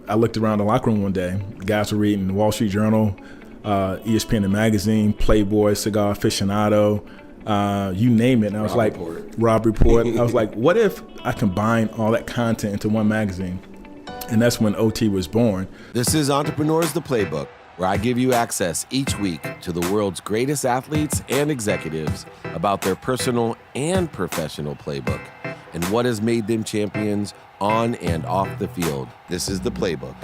I looked around the locker room one day. The guys were reading the Wall Street Journal, ESPN the magazine, Playboy, Cigar Aficionado, you name it. And I was like, Rob Report. I was like, what if I combine all that content into one magazine? And that's when OT was born. This is Entrepreneurs the Playbook, where I give you access each week to the world's greatest athletes and executives about their personal and professional playbook and what has made them champions on and off the field. This is the Playbook.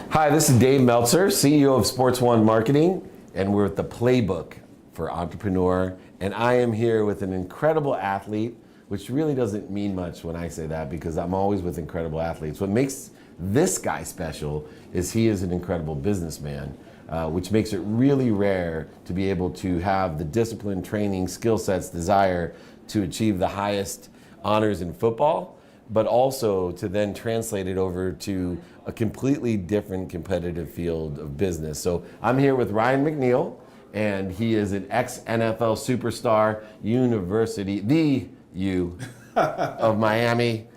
Hi, this is Dave Meltzer, CEO of Sports One Marketing, and we're at the Playbook for Entrepreneur. And I am here with an incredible athlete, which really doesn't mean much when I say that because I'm always with incredible athletes. What makes this guy special is he is an incredible businessman, which makes it really rare to be able to have the discipline, training, skill sets, desire to achieve the highest honors in football, but also to then translate it over to a completely different competitive field of business. So I'm here with Ryan McNeil, and he is an ex-NFL superstar, the U of Miami,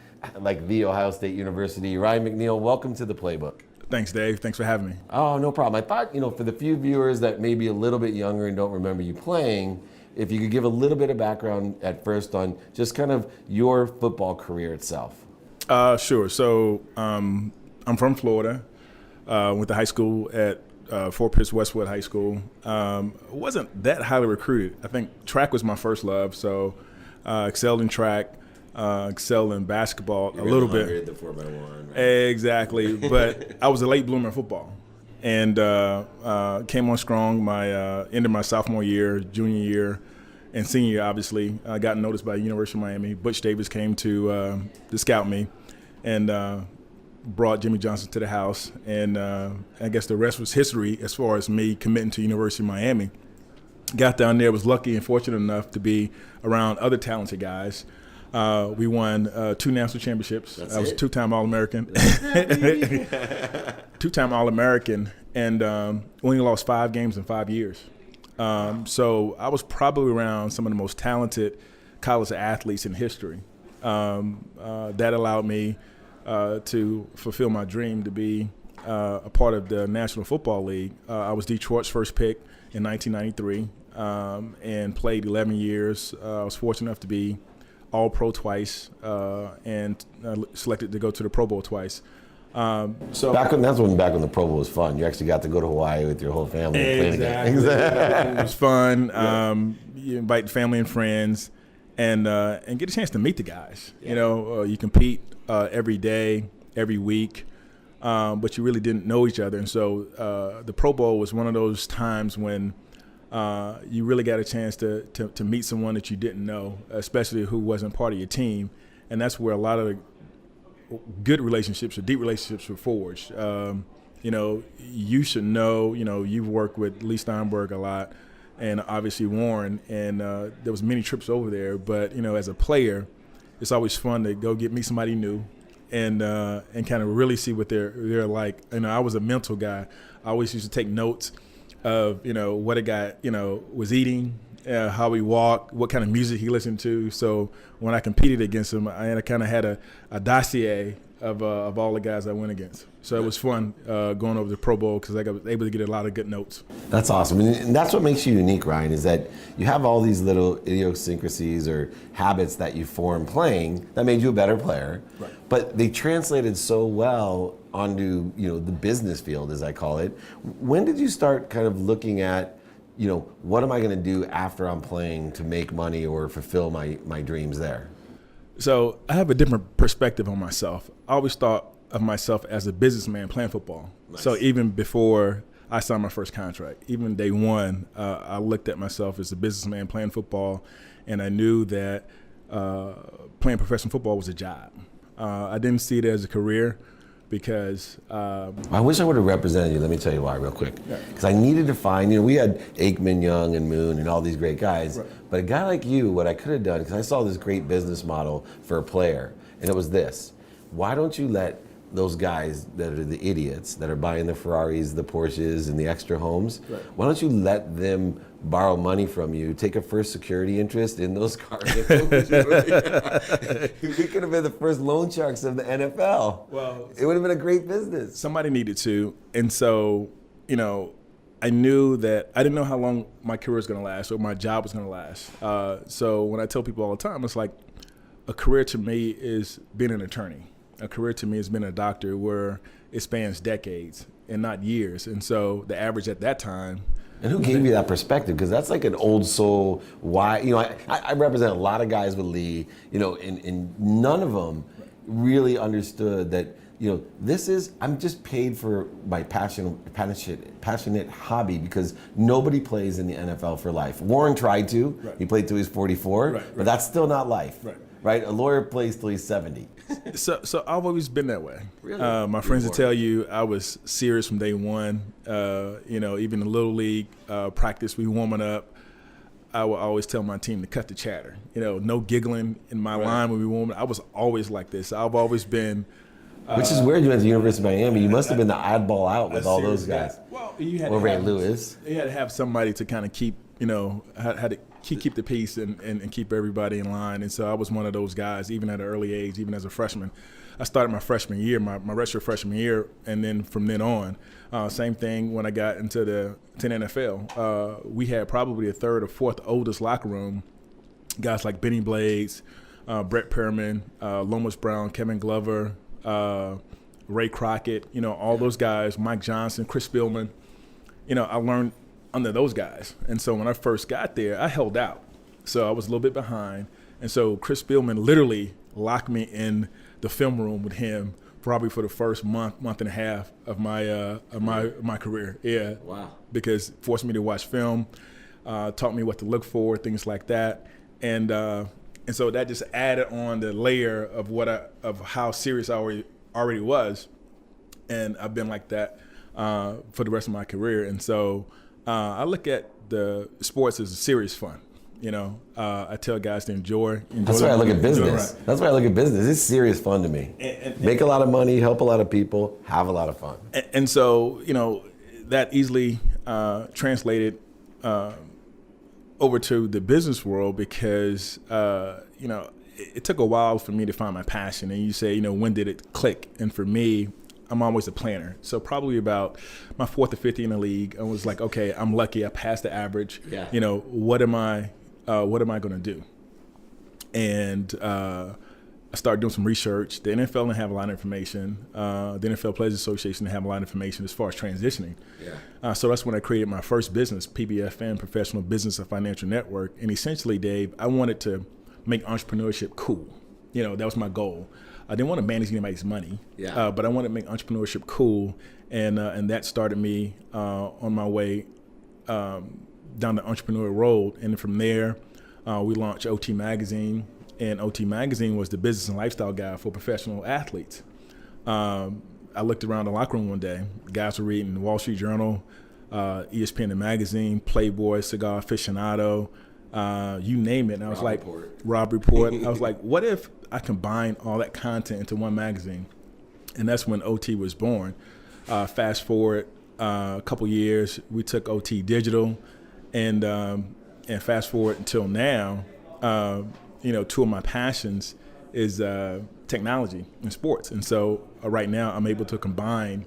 like the Ohio State University. Ryan McNeil, welcome to the Playbook. Thanks, Dave. Thanks for having me. Oh, no problem. I thought, for the few viewers that may be a little bit younger and don't remember you playing, if you could give a little bit of background at first on just kind of your football career itself. Sure. So I'm from Florida. Went to high school at Fort Pierce Westwood High School. Wasn't that highly recruited. I think track was my first love, so excelled in track, excelled in basketball a little bit. The 4x1, right? Exactly, but I was a late bloomer in football, and came on strong my end of my sophomore year, junior year, and senior year. Obviously, I got noticed by the University of Miami. Butch Davis came to scout me, and brought Jimmy Johnson to the house, and I guess the rest was history as far as me committing to University of Miami. Got down there, was lucky and fortunate enough to be around other talented guys. We won 2 national championships. I was a two-time All-American. Two-time All-American, and only lost 5 games in 5 years. So I was probably around some of the most talented college athletes in history. That allowed me to fulfill my dream to be a part of the National Football League. I was Detroit's first pick in 1993 and played 11 years. I was fortunate enough to be All-Pro twice and selected to go to the Pro Bowl twice. So back when the Pro Bowl was fun. You actually got to go to Hawaii with your whole family and play the game. Exactly. It was fun. Yeah. You invite family and friends and get a chance to meet the guys. Yeah. You compete every day, every week, but you really didn't know each other. And so the Pro Bowl was one of those times when you really got a chance to meet someone that you didn't know, especially who wasn't part of your team. And that's where a lot of the good relationships or deep relationships were forged. You should know, you've worked with Lee Steinberg a lot and obviously Warren, and there was many trips over there. But, as a player, it's always fun to go meet somebody new and kind of really see what they're like. I was a mental guy. I always used to take notes of, what a guy, was eating, how he walked, what kind of music he listened to. So when I competed against him, I kind of had a dossier of all the guys I went against. So it was fun going over the Pro Bowl because I was able to get a lot of good notes. That's awesome. And that's what makes you unique, Ryan, is that you have all these little idiosyncrasies or habits that you form playing that made you a better player. Right. But they translated so well onto, the business field, as I call it. When did you start kind of looking at, what am I going to do after I'm playing to make money or fulfill my dreams there? So I have a different perspective on myself. I always thought of myself as a businessman playing football. Nice. So even before I signed my first contract, even day one, I looked at myself as a businessman playing football, and I knew that playing professional football was a job. I didn't see it as a career. Because I wish I would have represented you. Let me tell you why real quick. Because I needed to find, we had Aikman, Young, and Moon and all these great guys. Right. But a guy like you, what I could have done, because I saw this great business model for a player, and it was this. Why don't you let those guys that are the idiots that are buying the Ferraris, the Porsches, and the extra homes, right. Why don't you let them borrow money from you, take a first security interest in those cars? We could have been the first loan sharks of the NFL. Well, it would have been a great business. Somebody needed to. And so, I knew that I didn't know how long my career was going to last or my job was going to last. So when I tell people all the time, it's like a career to me is being an attorney. A career to me has been a doctor, where it spans decades and not years. And so the average at that time. And who gave you that perspective? Because that's like an old soul. Why? I represent a lot of guys with Lee, and none of them really understood that, I'm just paid for my passionate hobby, because nobody plays in the NFL for life. Warren tried to. Right. He played till he's 44, but that's still not life. Right? A lawyer plays till he's 70. So I've always been that way. Really? My friends will tell you I was serious from day one. Even in Little League practice, we warming up, I would always tell my team to cut the chatter. No giggling in my line when we warming up. I was always like this. I've always been. Which is weird. You went to the University of Miami. You must have been the oddball out with all those guys. Well, you had over at Lewis. You had to have somebody to kind of keep, had to keep the peace and keep everybody in line. And so I was one of those guys, even at an early age, even as a freshman. I started my freshman year, my redshirt freshman year, and then from then on, same thing when I got into the NFL. We had probably the third or fourth oldest locker room. Guys like Benny Blades, Brett Perriman, Lomas Brown, Kevin Glover, Ray Crockett, all those guys, Mike Johnson, Chris Spielman. I learned under those guys. And so when I first got there, I held out. So I was a little bit behind. And so Chris Spielman literally locked me in the film room with him probably for the first month and a half of my career. Yeah. Wow. Because forced me to watch film, taught me what to look for, things like that. And so that just added on the layer of how serious I already was. And I've been like that for the rest of my career. And so I look at the sports as serious fun. I tell guys to enjoy. That's why I look at business. That's why I look at business. It's serious fun to me. Make a lot of money, help a lot of people, have a lot of fun. And so, that easily translated over to the business world, because, it took a while for me to find my passion. And you say, when did it click? And for me, I'm always a planner. So probably about my fourth or fifth year in the league, I was like, okay, I'm lucky. I passed the average. Yeah. What am I going to do? And I started doing some research. The NFL didn't have a lot of information. The NFL Players Association didn't have a lot of information as far as transitioning. Yeah. So that's when I created my first business, PBFN, Professional Business and Financial Network. And essentially, Dave, I wanted to make entrepreneurship cool. That was my goal. I didn't want to manage anybody's money, but I wanted to make entrepreneurship cool, and that started me on my way down the entrepreneurial road. And from there, we launched OT Magazine, and OT Magazine was the business and lifestyle guide for professional athletes. I looked around the locker room one day. Guys were reading the Wall Street Journal, ESPN the magazine, Playboy, Cigar Aficionado, you name it. And I was Rob Report. I was like, what if I combine all that content into one magazine? And that's when OT was born. Fast forward a couple years, we took OT digital, and fast forward until now, two of my passions is technology and sports. And so right now I'm able to combine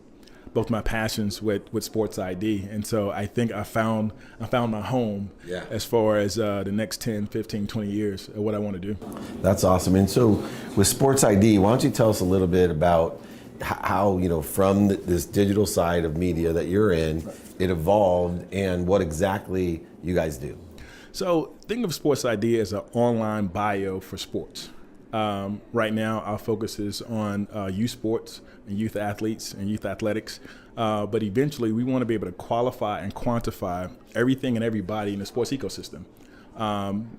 both my passions with SportsID. And so I think I found my home as far as the next 10, 15, 20 years of what I want to do. That's awesome. And so with SportsID, why don't you tell us a little bit about how, from this digital side of media that you're in, it evolved, and what exactly you guys do? So think of SportsID as an online bio for sports. Right now, our focus is on youth sports and youth athletes and youth athletics. But eventually, we want to be able to qualify and quantify everything and everybody in the sports ecosystem.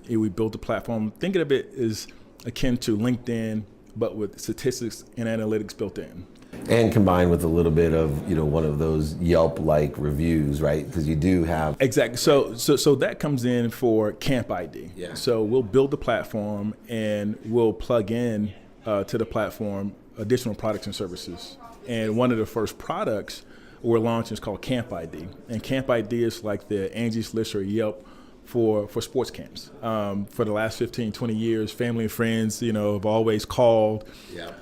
We built a platform. Think of it as akin to LinkedIn, but with statistics and analytics built in. And combined with a little bit of, one of those Yelp-like reviews, right? Because you do have... Exactly. So that comes in for Camp ID. Yeah. So we'll build the platform, and we'll plug in to the platform additional products and services. And one of the first products we're launching is called Camp ID. And Camp ID is like the Angie's List or Yelp for sports camps. For the last 15, 20 years, family and friends, have always called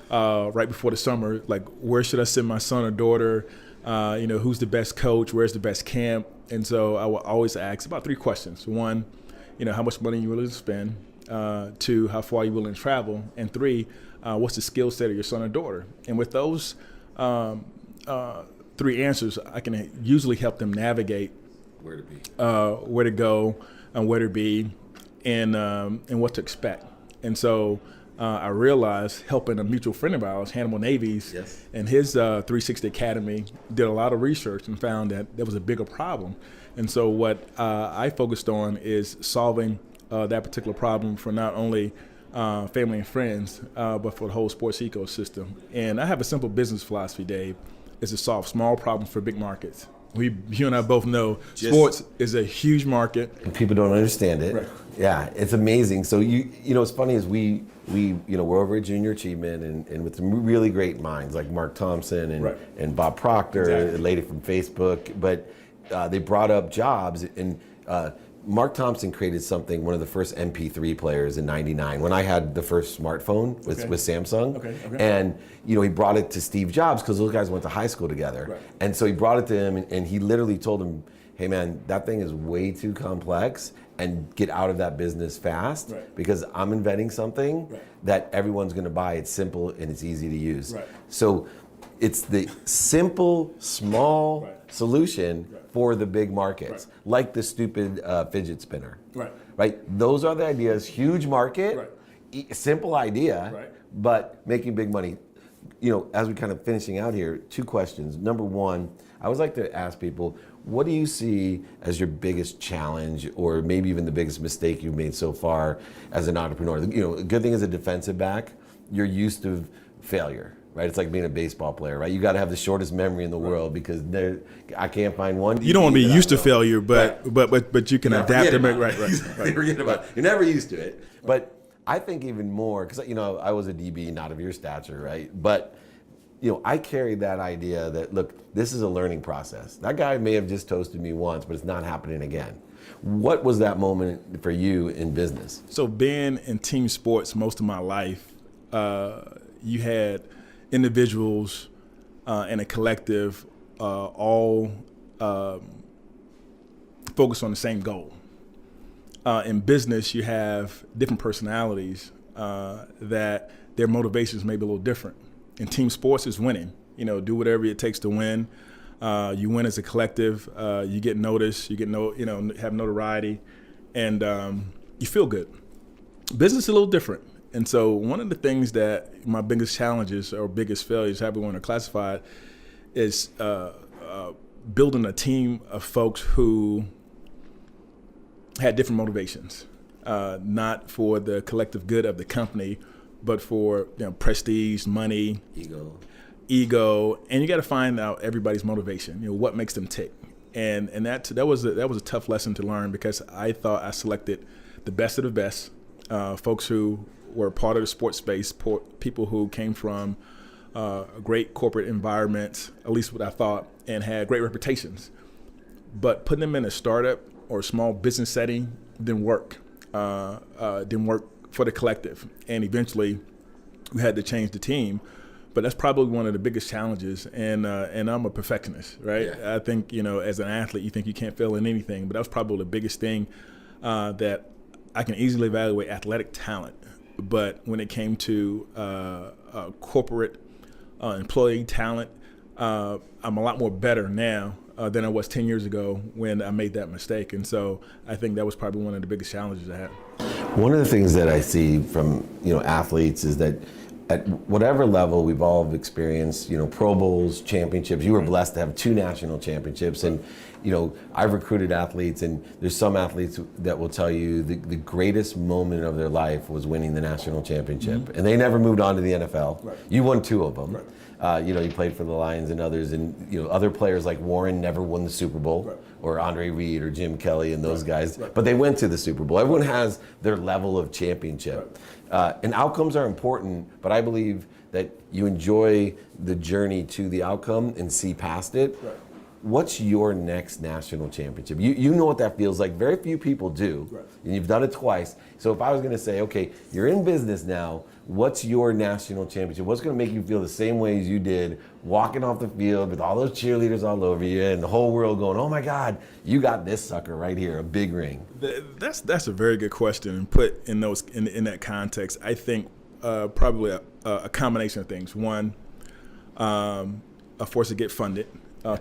right before the summer, like, where should I send my son or daughter? Who's the best coach? Where's the best camp? And so I will always ask about 3 questions. 1, how much money you willing to spend? 2, how far are you willing to travel? And 3, what's the skill set of your son or daughter? And with those 3 answers, I can usually help them navigate where to go, and where to be, and what to expect. And so I realized, helping a mutual friend of ours, Hannibal Navies, and his 360 Academy, did a lot of research and found that there was a bigger problem. And so what I focused on is solving that particular problem for not only family and friends, but for the whole sports ecosystem. And I have a simple business philosophy, Dave, is to solve small problems for big markets. You and I both know sports is a huge market. And people don't understand it. Right. Yeah, it's amazing. So what's funny is we're over at Junior Achievement and with some really great minds like Mark Thompson and Bob Proctor, a lady from Facebook. But they brought up jobs, and Mark Thompson created something, one of the first MP3 players in '99 when I had the first smartphone with Samsung. And he brought it to Steve Jobs because those guys went to high school together. Right. And so he brought it to him, and he literally told him, hey man, that thing is way too complex, and get out of that business fast because I'm inventing something that everyone's going to buy. It's simple and it's easy to use. So it's the simple, small solution for the big markets, like the stupid fidget spinner. Right? Those are the ideas. Huge market, simple idea, but making big money. As we kind of finishing out here, 2 questions. Number 1, I always like to ask people, what do you see as your biggest challenge, or maybe even the biggest mistake you've made so far as an entrepreneur? A good thing as a defensive back, you're used to failure. Right, it's like being a baseball player, right? You got to have the shortest memory in the world because I can't find one. You don't want to be used to failure, but you can adapt to it. Right. Forget about it. You're never used to it. But I think even more because I was a DB, not of your stature, right? But I carried that idea that, look, this is a learning process. That guy may have just toasted me once, but it's not happening again. What was that moment for you in business? So being in team sports most of my life, you had individuals and a collective all focus on the same goal. In business, you have different personalities that their motivations may be a little different. In team sports, is winning. Do whatever it takes to win. You win as a collective. You get noticed. You get have notoriety, and you feel good. Business is a little different. And so one of the things that my biggest challenges or biggest failures, however we want to classify it, is building a team of folks who had different motivations, not for the collective good of the company, but for prestige, money, ego, and you got to find out everybody's motivation. What makes them tick, and that was a tough lesson to learn because I thought I selected the best of the best, folks who were part of the sports space, people who came from great corporate environments, at least what I thought, and had great reputations. But putting them in a startup or a small business setting didn't work. Didn't work for the collective. And eventually we had to change the team. But that's probably one of the biggest challenges. And I'm a perfectionist, right? Yeah. I think, as an athlete, you think you can't fail in anything. But that was probably the biggest thing that I can easily evaluate athletic talent. But when it came to corporate employee talent, I'm a lot more better now than I was 10 years ago when I made that mistake. And so I think that was probably one of the biggest challenges I had. One of the things that I see from athletes is that at whatever level we've all experienced, Pro Bowls, championships. You were blessed to have 2 national championships, and I've recruited athletes, and there's some athletes that will tell you the greatest moment of their life was winning the national championship, and they never moved on to the NFL. Right. You won 2 of them. Right. You played for the Lions and others, and other players like Warren never won the Super Bowl, or Andre Reed or Jim Kelly and those guys, but they went to the Super Bowl. Everyone has their level of championship. And outcomes are important, but I believe that you enjoy the journey to the outcome and see past it. Right. What's your next national championship? You know what that feels like. Very few people do, Right. and you've done it twice. So if I was going to say, okay, you're in business now, what's your national championship? What's going to make you feel the same way as you did walking off the field with all those cheerleaders all over you and the whole world going, oh my God, you got this sucker right here, a big ring? That's a very good question, and put in that context, I think probably a combination of things. One, for us to get funded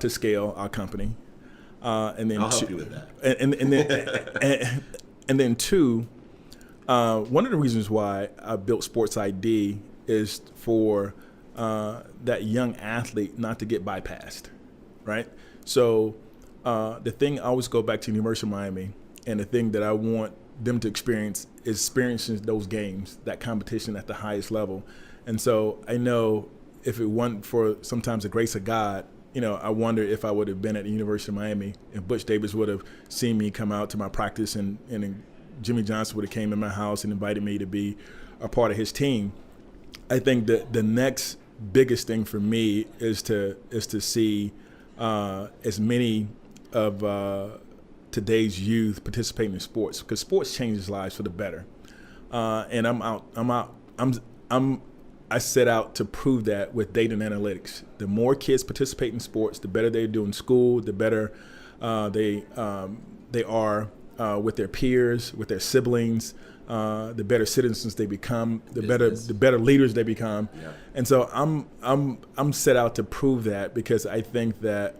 to scale our company, and then I'll help you with that. and then two, one of the reasons why I built SportsID is for that young athlete not to get bypassed, right? So the thing I always go back to University of Miami, and the thing that I want them to experience is experiencing those games, that competition at the highest level. And so I know if it wasn't for sometimes the grace of God, I wonder if I would have been at the University of Miami and Butch Davis would have seen me come out to my practice, and Jimmy Johnson would have came in my house and invited me to be a part of his team. I think that the next biggest thing for me is to see as many of today's youth participating in sports, because sports changes lives for the better. And I set out to prove that with data and analytics. The more kids participate in sports, the better they do in school, the better they are with their peers, with their siblings, the better citizens they become, the better leaders they become. Yeah. And so I'm set out to prove that, because I think that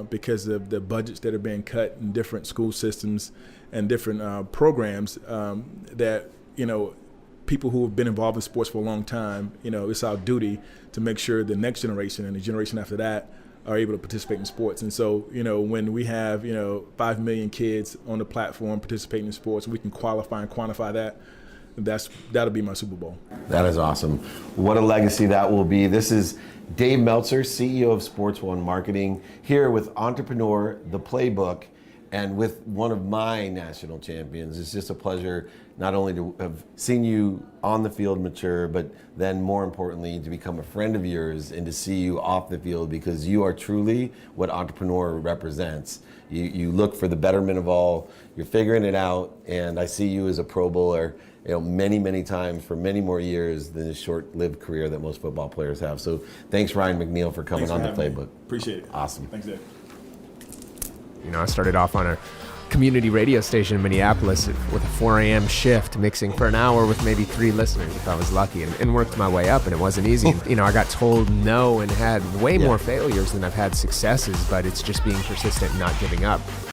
because of the budgets that are being cut in different school systems and different programs, that people who have been involved in sports for a long time, it's our duty to make sure the next generation and the generation after that are able to participate in sports. And so, when we have, 5 million kids on the platform participating in sports, we can qualify and quantify that. That'll be my Super Bowl. That is awesome. What a legacy that will be. This is Dave Meltzer, CEO of Sports One Marketing, here with Entrepreneur, the Playbook, and with one of my national champions. It's just a pleasure not only to have seen you on the field mature, but then more importantly, to become a friend of yours and to see you off the field, because you are truly what Entrepreneur represents. You look for the betterment of all, you're figuring it out, and I see you as a Pro Bowler many, many times for many more years than the short-lived career that most football players have. So thanks, Ryan McNeil, for coming on the Playbook. Appreciate it. Awesome. Thanks, Dave. I started off on a community radio station in Minneapolis with a 4 a.m. shift, mixing for an hour with maybe 3 listeners if I was lucky, and worked my way up, and it wasn't easy. And, I got told no and had way more failures than I've had successes, but it's just being persistent and not giving up.